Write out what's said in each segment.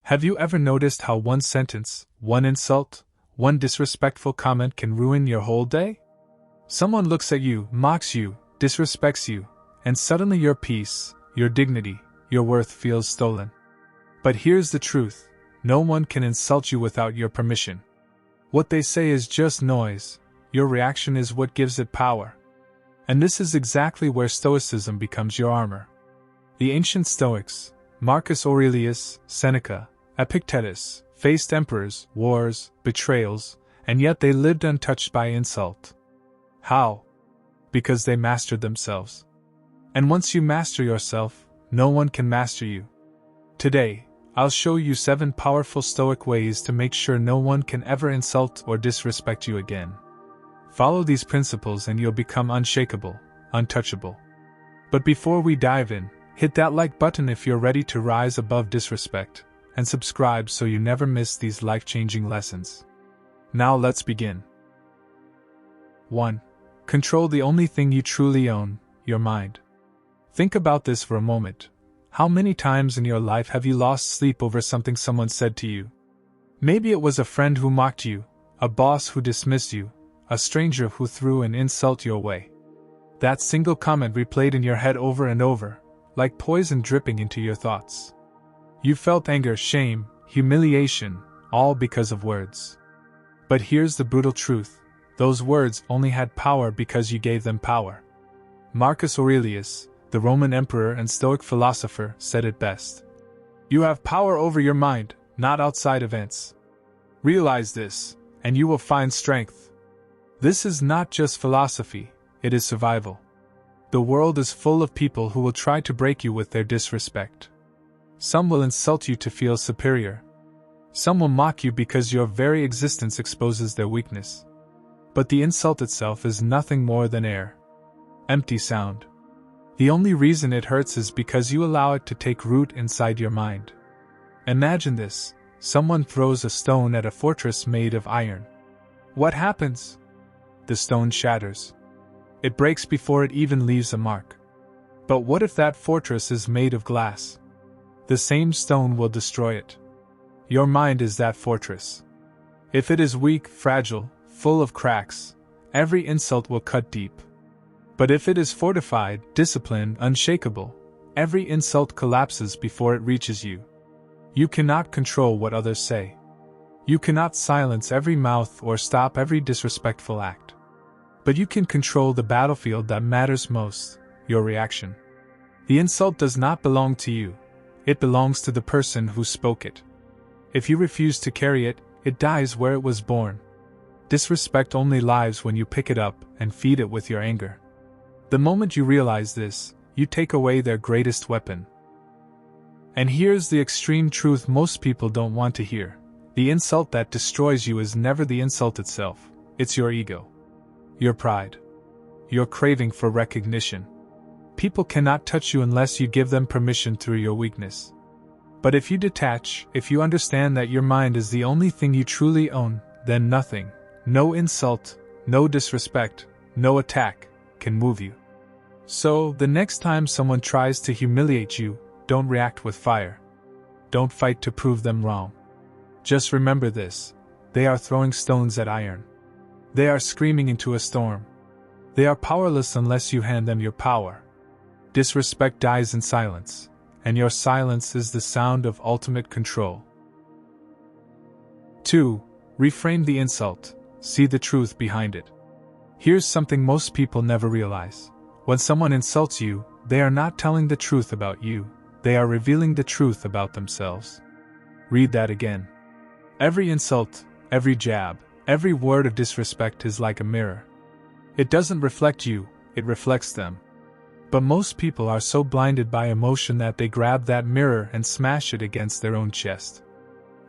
Have you ever noticed how one sentence, one insult, one disrespectful comment can ruin your whole day? Someone looks at you, mocks you, disrespects you, and suddenly your peace, your dignity, your worth feels stolen. But here's the truth: no one can insult you without your permission. What they say is just noise, your reaction is what gives it power. And this is exactly where Stoicism becomes your armor. The ancient Stoics, Marcus Aurelius, Seneca, Epictetus, faced emperors, wars, betrayals, and yet they lived untouched by insult. How? Because they mastered themselves. And once you master yourself, no one can master you. Today, I'll show you 7 powerful Stoic ways to make sure no one can ever insult or disrespect you again. Follow these principles and you'll become unshakable, untouchable. But before we dive in, hit that like button if you're ready to rise above disrespect, and subscribe so you never miss these life-changing lessons. Now let's begin. 1. Control the only thing you truly own, your mind. Think about this for a moment. How many times in your life have you lost sleep over something someone said to you? Maybe it was a friend who mocked you, a boss who dismissed you, a stranger who threw an insult your way. That single comment replayed in your head over and over, like poison dripping into your thoughts. You felt anger, shame, humiliation, all because of words. But here's the brutal truth: those words only had power because you gave them power. Marcus Aurelius, the Roman emperor and Stoic philosopher, said it best. You have power over your mind, not outside events. Realize this, and you will find strength. This is not just philosophy, it is survival. The world is full of people who will try to break you with their disrespect. Some will insult you to feel superior. Some will mock you because your very existence exposes their weakness. But the insult itself is nothing more than air. Empty sound. The only reason it hurts is because you allow it to take root inside your mind. Imagine this: someone throws a stone at a fortress made of iron. What happens? The stone shatters. It breaks before it even leaves a mark. But what if that fortress is made of glass? The same stone will destroy it. Your mind is that fortress. If it is weak, fragile, full of cracks, every insult will cut deep. But if it is fortified, disciplined, unshakable, every insult collapses before it reaches you. You cannot control what others say. You cannot silence every mouth or stop every disrespectful act. But you can control the battlefield that matters most: your reaction. The insult does not belong to you. It belongs to the person who spoke it. If you refuse to carry it, it dies where it was born. Disrespect only lives when you pick it up and feed it with your anger. The moment you realize this, you take away their greatest weapon. And here's the extreme truth most people don't want to hear: the insult that destroys you is never the insult itself, it's your ego. Your pride. Your craving for recognition. People cannot touch you unless you give them permission through your weakness. But if you detach, if you understand that your mind is the only thing you truly own, then nothing, no insult, no disrespect, no attack, can move you. So, the next time someone tries to humiliate you, don't react with fire. Don't fight to prove them wrong. Just remember this: they are throwing stones at iron. They are screaming into a storm. They are powerless unless you hand them your power. Disrespect dies in silence, and your silence is the sound of ultimate control. 2. Reframe the insult. See the truth behind it. Here's something most people never realize. When someone insults you, they are not telling the truth about you, they are revealing the truth about themselves. Read that again. Every insult, every jab, every word of disrespect is like a mirror. It doesn't reflect you, it reflects them. But most people are so blinded by emotion that they grab that mirror and smash it against their own chest.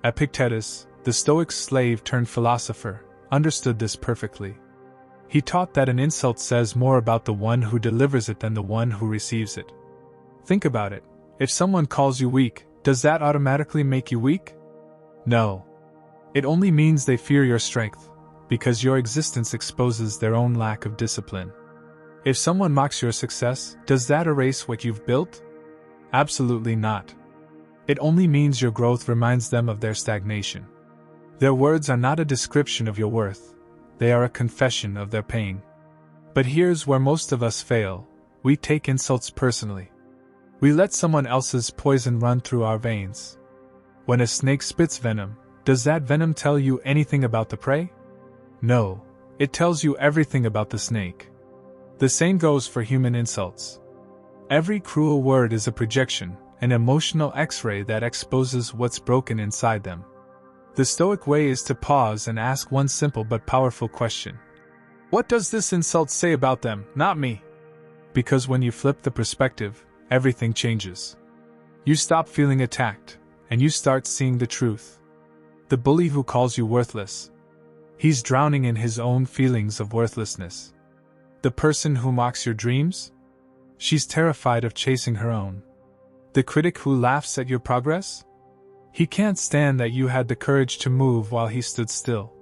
Epictetus, the Stoic slave turned philosopher, understood this perfectly. He taught that an insult says more about the one who delivers it than the one who receives it. Think about it. If someone calls you weak, does that automatically make you weak? No. It only means they fear your strength, because your existence exposes their own lack of discipline. If someone mocks your success, does that erase what you've built? Absolutely not. It only means your growth reminds them of their stagnation. Their words are not a description of your worth, they are a confession of their pain. But here's where most of us fail: we take insults personally. We let someone else's poison run through our veins. When a snake spits venom, does that venom tell you anything about the prey? No, it tells you everything about the snake. The same goes for human insults. Every cruel word is a projection, an emotional X-ray that exposes what's broken inside them. The Stoic way is to pause and ask one simple but powerful question. What does this insult say about them, not me? Because when you flip the perspective, everything changes. You stop feeling attacked, and you start seeing the truth. The bully who calls you worthless, he's drowning in his own feelings of worthlessness. The person who mocks your dreams, she's terrified of chasing her own. The critic who laughs at your progress, he can't stand that you had the courage to move while he stood still.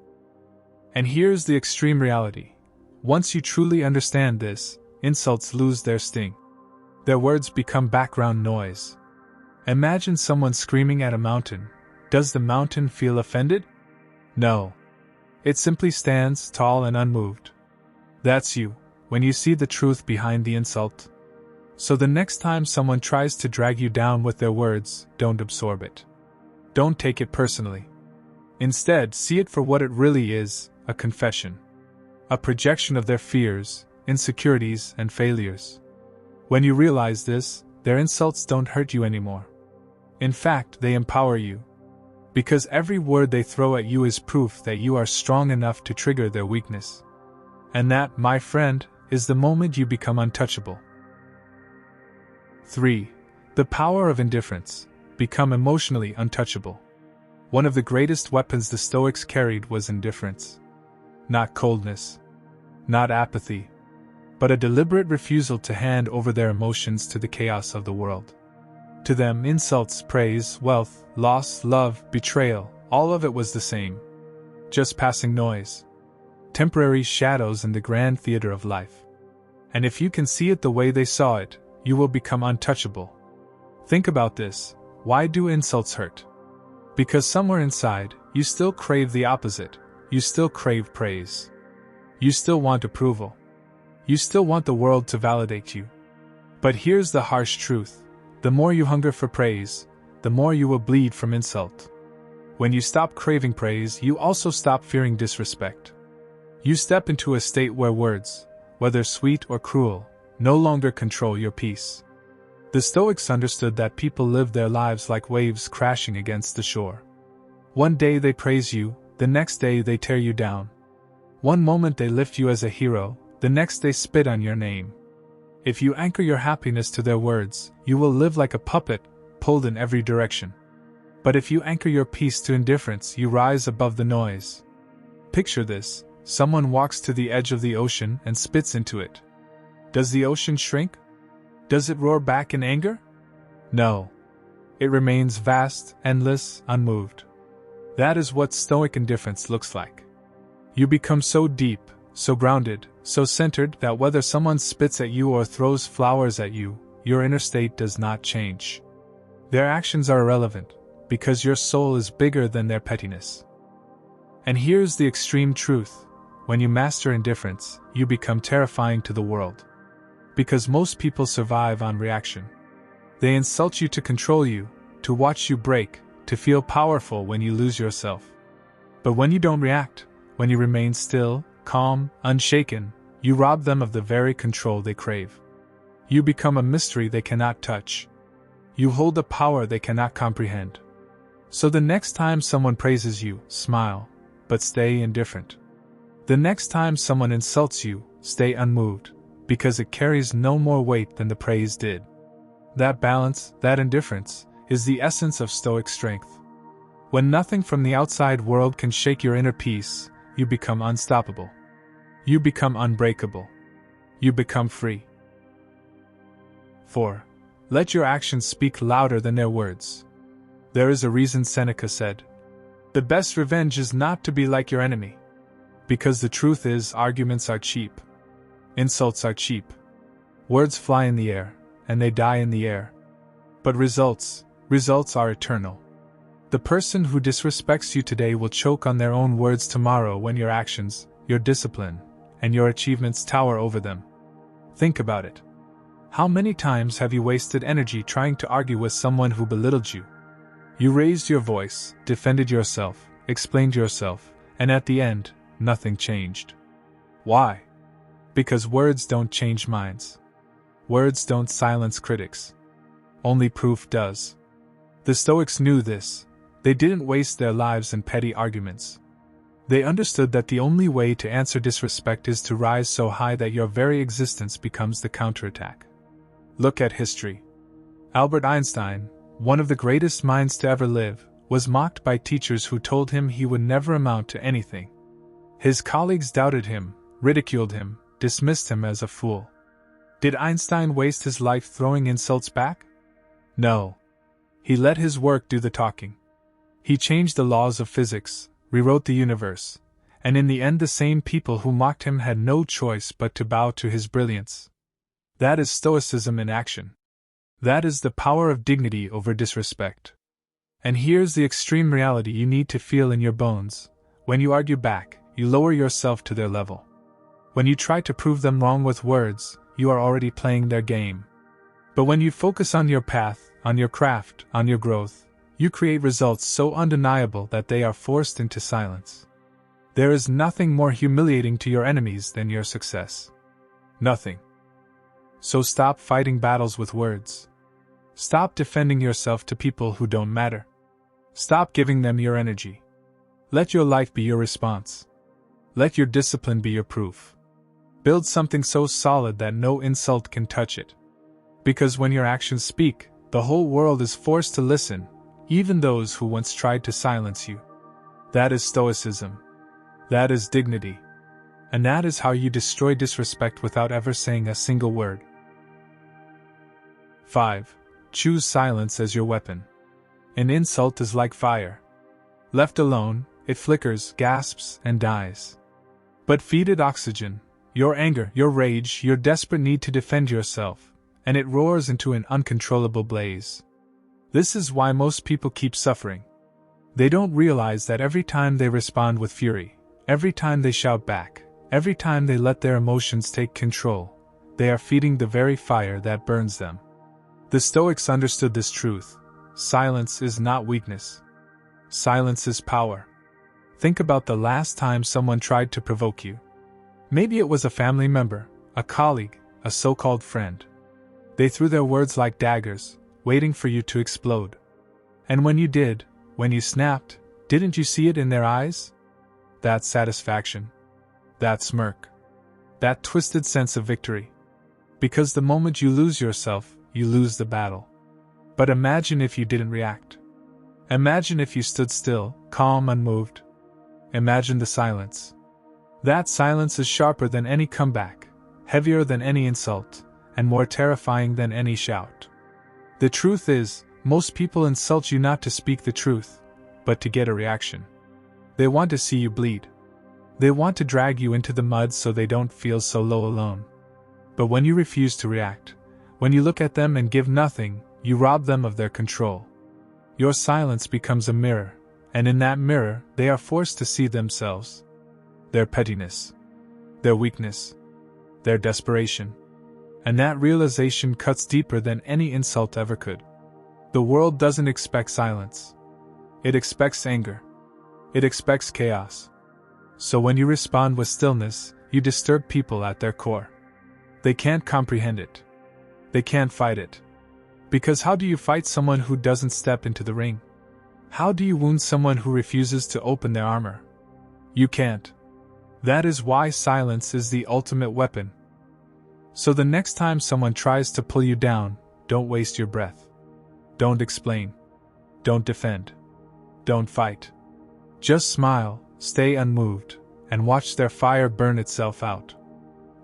And here's the extreme reality. Once you truly understand this, insults lose their sting. Their words become background noise. Imagine someone screaming at a mountain. Does the mountain feel offended? No. It simply stands tall and unmoved. That's you, when you see the truth behind the insult. So the next time someone tries to drag you down with their words, don't absorb it. Don't take it personally. Instead, see it for what it really is, a confession. A projection of their fears, insecurities, and failures. When you realize this, their insults don't hurt you anymore. In fact, they empower you. Because every word they throw at you is proof that you are strong enough to trigger their weakness. And that, my friend, is the moment you become untouchable. 3. The power of indifference. Become emotionally untouchable. One of the greatest weapons the Stoics carried was indifference. Not coldness. Not apathy. But a deliberate refusal to hand over their emotions to the chaos of the world. To them, insults, praise, wealth, loss, love, betrayal, all of it was the same. Just passing noise. Temporary shadows in the grand theater of life. And if you can see it the way they saw it, you will become untouchable. Think about this. Why do insults hurt? Because somewhere inside, you still crave the opposite. You still crave praise. You still want approval. You still want the world to validate you. But here's the harsh truth. The more you hunger for praise, the more you will bleed from insult. When you stop craving praise, you also stop fearing disrespect. You step into a state where words, whether sweet or cruel, no longer control your peace. The Stoics understood that people live their lives like waves crashing against the shore. One day they praise you, the next day they tear you down. One moment they lift you as a hero, the next they spit on your name. If you anchor your happiness to their words, you will live like a puppet, pulled in every direction. But if you anchor your peace to indifference, you rise above the noise. Picture this: someone walks to the edge of the ocean and spits into it. Does the ocean shrink? Does it roar back in anger? No. It remains vast, endless, unmoved. That is what Stoic indifference looks like. You become so deep, so grounded, so centered that whether someone spits at you or throws flowers at you, your inner state does not change. Their actions are irrelevant, because your soul is bigger than their pettiness. And here's the extreme truth: when you master indifference, you become terrifying to the world. Because most people survive on reaction. They insult you to control you, to watch you break, to feel powerful when you lose yourself. But when you don't react, when you remain still, calm, unshaken, you rob them of the very control they crave. You become a mystery they cannot touch. You hold a power they cannot comprehend. So the next time someone praises you, smile, but stay indifferent. The next time someone insults you, stay unmoved, because it carries no more weight than the praise did. That balance, that indifference, is the essence of Stoic strength. When nothing from the outside world can shake your inner peace, you become unstoppable. You become unbreakable. You become free. 4. Let your actions speak louder than their words. There is a reason Seneca said, "The best revenge is not to be like your enemy." Because the truth is, arguments are cheap. Insults are cheap. Words fly in the air, and they die in the air. But results, results are eternal. The person who disrespects you today will choke on their own words tomorrow when your actions, your discipline, and your achievements tower over them. Think about it. How many times have you wasted energy trying to argue with someone who belittled you? You raised your voice, defended yourself, explained yourself, and at the end, nothing changed. Why? Because words don't change minds. Words don't silence critics. Only proof does. The Stoics knew this. They didn't waste their lives in petty arguments. They understood that the only way to answer disrespect is to rise so high that your very existence becomes the counterattack. Look at history. Albert Einstein, one of the greatest minds to ever live, was mocked by teachers who told him he would never amount to anything. His colleagues doubted him, ridiculed him, dismissed him as a fool. Did Einstein waste his life throwing insults back? No. He let his work do the talking. He changed the laws of physics, rewrote the universe, and in the end the same people who mocked him had no choice but to bow to his brilliance. That is Stoicism in action. That is the power of dignity over disrespect. And here's the extreme reality you need to feel in your bones. When you argue back, you lower yourself to their level. When you try to prove them wrong with words, you are already playing their game. But when you focus on your path, on your craft, on your growth, you create results so undeniable that they are forced into silence. There is nothing more humiliating to your enemies than your success. Nothing. So stop fighting battles with words. Stop defending yourself to people who don't matter. Stop giving them your energy. Let your life be your response. Let your discipline be your proof. Build something so solid that no insult can touch it. Because when your actions speak, the whole world is forced to listen, even those who once tried to silence you. That is Stoicism. That is dignity. And that is how you destroy disrespect without ever saying a single word. 5. Choose silence as your weapon. An insult is like fire. Left alone, it flickers, gasps, and dies. But feed it oxygen, your anger, your rage, your desperate need to defend yourself, and it roars into an uncontrollable blaze. This is why most people keep suffering. They don't realize that every time they respond with fury, every time they shout back, every time they let their emotions take control, they are feeding the very fire that burns them. The Stoics understood this truth. Silence is not weakness. Silence is power. Think about the last time someone tried to provoke you. Maybe it was a family member, a colleague, a so-called friend. They threw their words like daggers, waiting for you to explode. And when you did, when you snapped, didn't you see it in their eyes? That satisfaction. That smirk. That twisted sense of victory. Because the moment you lose yourself, you lose the battle. But imagine if you didn't react. Imagine if you stood still, calm, unmoved. Imagine the silence. That silence is sharper than any comeback, heavier than any insult, and more terrifying than any shout. The truth is, most people insult you not to speak the truth, but to get a reaction. They want to see you bleed. They want to drag you into the mud so they don't feel so low alone. But when you refuse to react, when you look at them and give nothing, you rob them of their control. Your silence becomes a mirror, and in that mirror, they are forced to see themselves. Their pettiness. Their weakness. Their desperation. And that realization cuts deeper than any insult ever could. The world doesn't expect silence. It expects anger. It expects chaos. So when you respond with stillness, you disturb people at their core. They can't comprehend it. They can't fight it. Because how do you fight someone who doesn't step into the ring? How do you wound someone who refuses to open their armor? You can't. That is why silence is the ultimate weapon. So the next time someone tries to pull you down, don't waste your breath. Don't explain. Don't defend. Don't fight. Just smile, stay unmoved, and watch their fire burn itself out.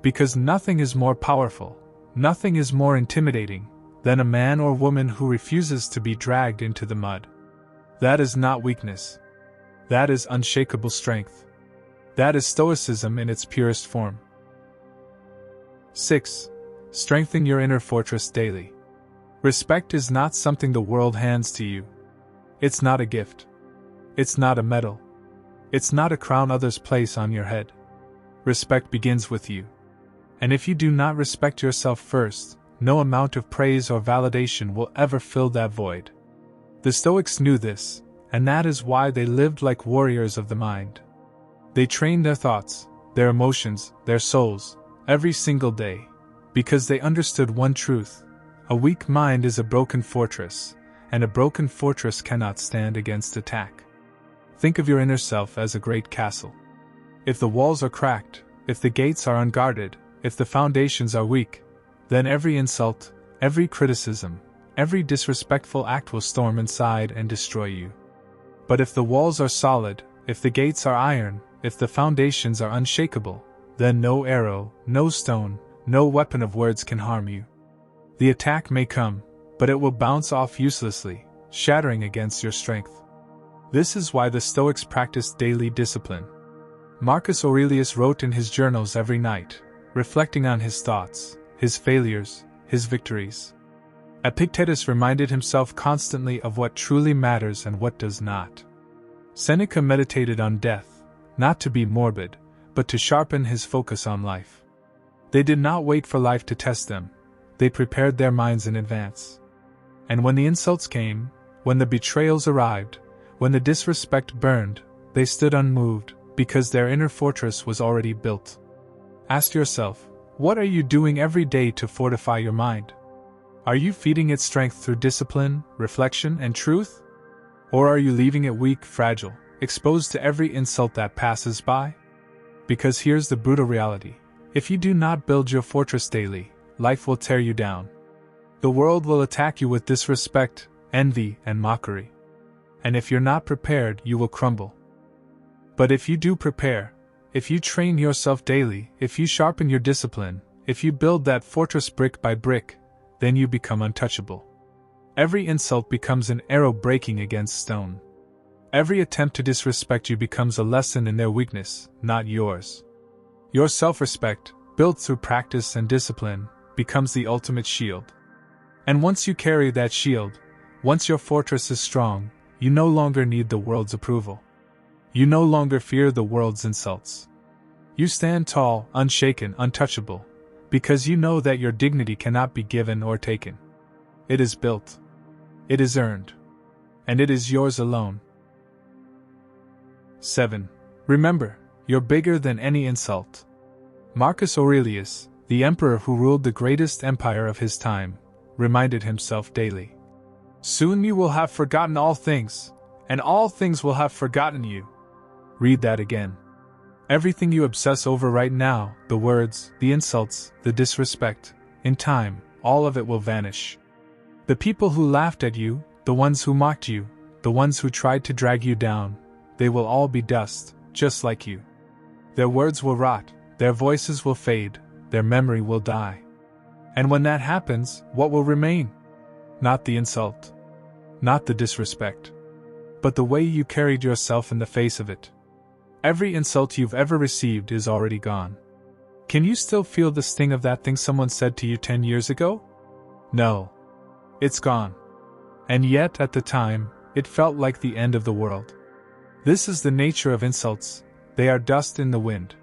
Because nothing is more powerful, nothing is more intimidating, than a man or woman who refuses to be dragged into the mud. That is not weakness. That is unshakable strength. That is Stoicism in its purest form. 6. Strengthen your inner fortress daily. Respect is not something the world hands to you. It's not a gift. It's not a medal. It's not a crown others place on your head. Respect begins with you. And if you do not respect yourself first, no amount of praise or validation will ever fill that void. The Stoics knew this, and that is why they lived like warriors of the mind. They trained their thoughts, their emotions, their souls, every single day, because they understood one truth: a weak mind is a broken fortress, and a broken fortress cannot stand against attack. Think of your inner self as a great castle. If the walls are cracked, if the gates are unguarded, if the foundations are weak, then every insult, every criticism, every disrespectful act will storm inside and destroy you. But if the walls are solid, if the gates are iron, if the foundations are unshakable, then no arrow, no stone, no weapon of words can harm you. The attack may come, but it will bounce off uselessly, shattering against your strength. This is why the Stoics practiced daily discipline. Marcus Aurelius wrote in his journals every night, reflecting on his thoughts, his failures, his victories. Epictetus reminded himself constantly of what truly matters and what does not. Seneca meditated on death, not to be morbid, but to sharpen his focus on life. They did not wait for life to test them, they prepared their minds in advance. And when the insults came, when the betrayals arrived, when the disrespect burned, they stood unmoved, because their inner fortress was already built. Ask yourself, what are you doing every day to fortify your mind? Are you feeding it strength through discipline, reflection, and truth? Or are you leaving it weak, fragile, exposed to every insult that passes by? Because here's the brutal reality: if you do not build your fortress daily, life will tear you down. The world will attack you with disrespect, envy, and mockery. And if you're not prepared, you will crumble. But if you do prepare, if you train yourself daily, if you sharpen your discipline, if you build that fortress brick by brick, then you become untouchable. Every insult becomes an arrow breaking against stone. Every attempt to disrespect you becomes a lesson in their weakness, not yours. Your self-respect, built through practice and discipline, becomes the ultimate shield. And once you carry that shield, once your fortress is strong, you no longer need the world's approval. You no longer fear the world's insults. You stand tall, unshaken, untouchable, because you know that your dignity cannot be given or taken. It is built. It is earned. And it is yours alone. 7. Remember, you're bigger than any insult. Marcus Aurelius, the emperor who ruled the greatest empire of his time, reminded himself daily. Soon you will have forgotten all things, and all things will have forgotten you. Read that again. Everything you obsess over right now, the words, the insults, the disrespect, in time, all of it will vanish. The people who laughed at you, the ones who mocked you, the ones who tried to drag you down, they will all be dust, just like you. Their words will rot, their voices will fade, their memory will die. And when that happens, what will remain? Not the insult, not the disrespect, but the way you carried yourself in the face of it. Every insult you've ever received is already gone. Can you still feel the sting of that thing someone said to you 10 years ago? No. It's gone. And yet, at the time, it felt like the end of the world. This is the nature of insults. They are dust in the wind.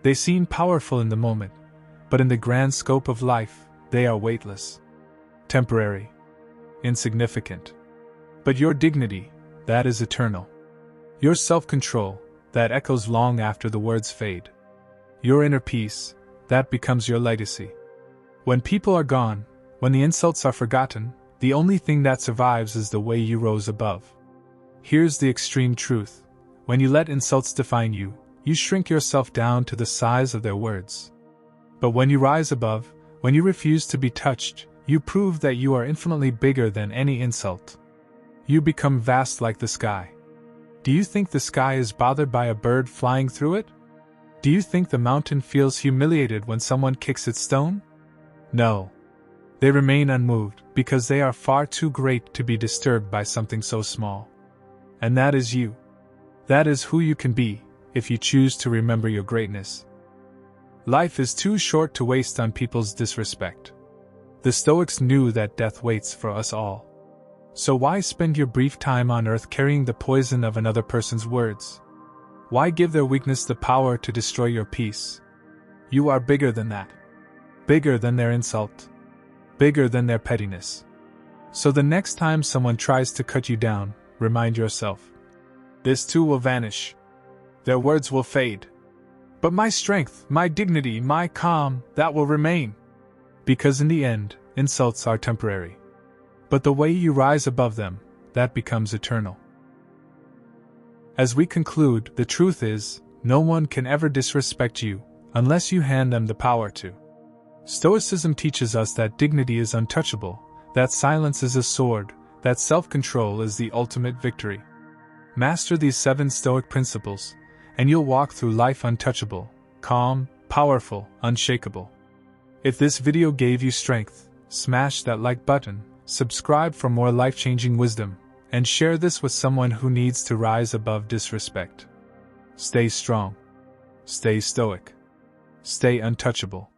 They seem powerful in the moment, but in the grand scope of life, they are weightless, temporary, insignificant. But your dignity, that is eternal. Your self-control, that echoes long after the words fade. Your inner peace, that becomes your legacy. When people are gone, when the insults are forgotten, the only thing that survives is the way you rose above. Here's the extreme truth. When you let insults define you, you shrink yourself down to the size of their words. But when you rise above, when you refuse to be touched, you prove that you are infinitely bigger than any insult. You become vast like the sky. Do you think the sky is bothered by a bird flying through it? Do you think the mountain feels humiliated when someone kicks its stone? No. They remain unmoved because they are far too great to be disturbed by something so small. And that is you. That is who you can be, if you choose to remember your greatness. Life is too short to waste on people's disrespect. The Stoics knew that death waits for us all. So why spend your brief time on earth carrying the poison of another person's words? Why give their weakness the power to destroy your peace? You are bigger than that. Bigger than their insult. Bigger than their pettiness. So the next time someone tries to cut you down, remind yourself. This too will vanish. Their words will fade. But my strength, my dignity, my calm, that will remain. Because in the end, insults are temporary. But the way you rise above them, that becomes eternal. As we conclude, the truth is, no one can ever disrespect you, unless you hand them the power to. Stoicism teaches us that dignity is untouchable, that silence is a sword, that self-control is the ultimate victory. Master these 7 Stoic principles, and you'll walk through life untouchable, calm, powerful, unshakable. If this video gave you strength, smash that like button, subscribe for more life-changing wisdom, and share this with someone who needs to rise above disrespect. Stay strong. Stay stoic. Stay untouchable.